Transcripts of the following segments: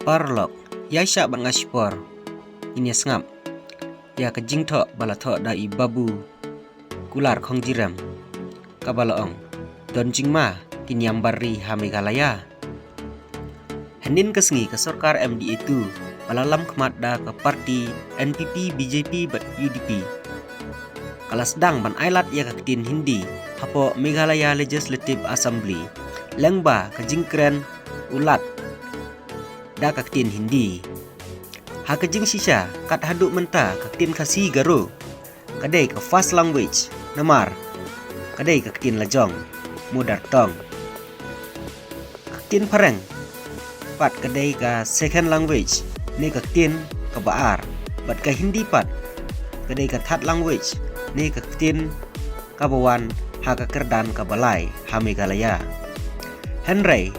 parlok ya syak ban ngashpor ini sngap ya kejing thok bala thok da i babu kular khong jiram kabalaong don jingma kinyam barri ha Meghalaya hendin kesengi ke sorkar MD itu balalam kemat da ke parti NPP BJP bat UDP kala sedang ban ailat ya ketin Hindi hapo Meghalaya Legislative Assembly lengba kejing keren ulat da kaktin Hindi ha kejing sisa kat haduk menta kaktin kasi garo kadai ke first language namar kadai kaktin lajong mudar tong kaktin pareng pat kadai ka second language ni kaktin ke baar bat ka Hindi pat kadai ka third language ni kaktin kabawan ha ka kerdan ka balai ha Meghalaya Henry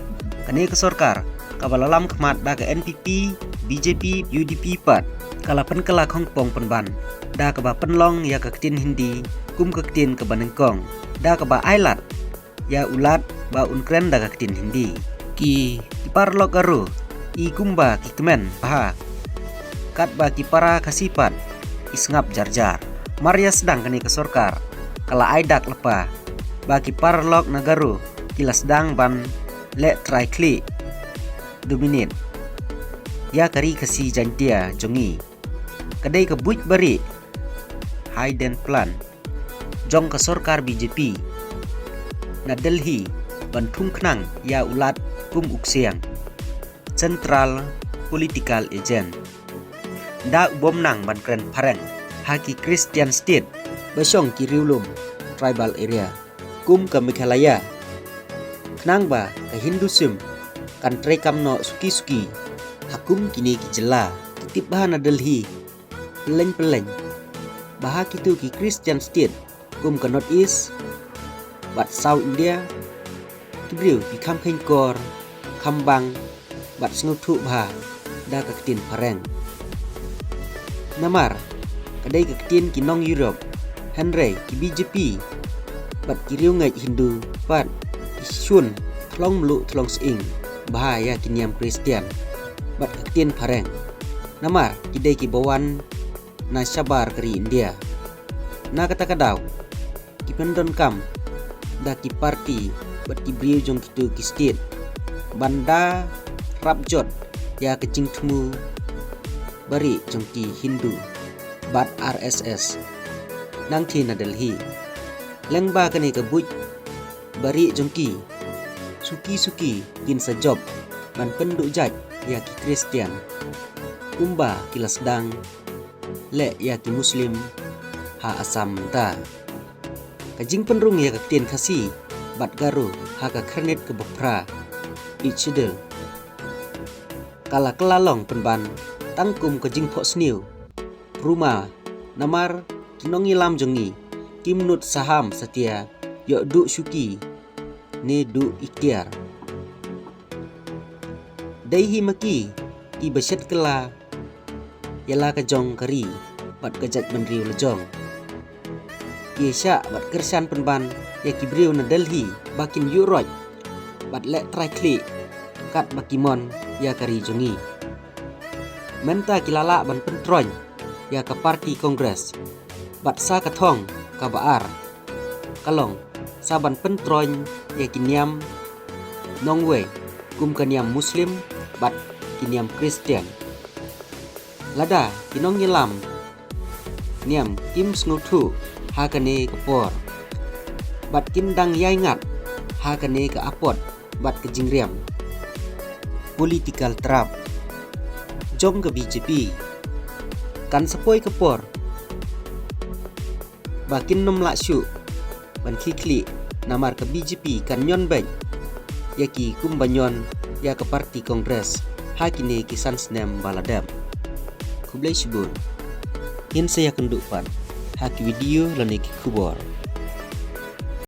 kani ke sorkar kabalalam kemat da ke NPP, BJP, UDP pat kalapan kelak Hong Kong penban da ke ba penlong ya ketin Hindi kum ketin ke banengkong da ke ba ailat ya ulat ba unkren da ketin Hindi ki parlok garu i kumba ki kemen bah kat ba ki para kasipat isngap jarjar Maria sedang kani ke sorkar kala aidak lepa ba ki parlok nagaru kila sedang ban le try klik dominate ya kari kasi jantia jongi kadai ke buit bari hidden plan jong ke sorkar BJP na Delhi bantung knang ya ulat kum uksiang central political agent da bom nang ban kren pareng haki Christian state basong kiriulum tribal area kum ke Meghalaya knang ba ke Hinduism kan trekam no suki-suki hakum kini ki jela kitip bahan Delhi peleng bahak itu ki Christian state kum ke North East bat South India kibriu ki kam kor kambang bat snutu bah da ketin pareng namar kadai ketin ki nong Europe Henry ki BJP bat kiriu ngai Hindu pat isun thlong melu thlong sing bahaya kinyam Kristian bat ketin pareng namar kidai ki bawan na sabar keri India na kata kadau ki pendon kam da ki parti bat ki briu jong kitu ki state banda rapjot ya kecing temu bari jong ki Hindu bat RSS nang thi na Delhi lengba kani ke buj bari jong ki suki kin sejob ban penduk jaj ya ki Kristian kumba kila sedang le ya ki Muslim ha asam ta kajing penrung ya kaktin kasi bat garu ha ka kernet ke bepra ichidel kala kelalong penban tangkum kajing pok sniu rumah namar kinong ilam jongi kimnut saham setia yok duk syuki ne du ikhtiar daihi maki ki beset kela yala ka jong kari bat kajat menriu lejong ki sya bat kersan penban ya ki briu na Delhi bakin yuroj bat lek try klik kat bakimon ya kari jongi menta kilala ban pentroñ ya ka parti kongres bat sa kathong ka baar kalong saban pentroñ ya kinyam nongwe kum kaniam Muslim bat kinyam Kristian lada kinong nyelam niam kim snutu ha kane kapor bat kindang yai ngat ha kane ke apot bat ke jingriam political trap jong ke BJP kan sepoi kapor bakin nom laksyu ban kikli namar ke BJP kan nyon bank yaki kumbanyon ya ke parti kongres hakine kisan snem baladam kublai shibun hin saya kendupan haki video lani kubor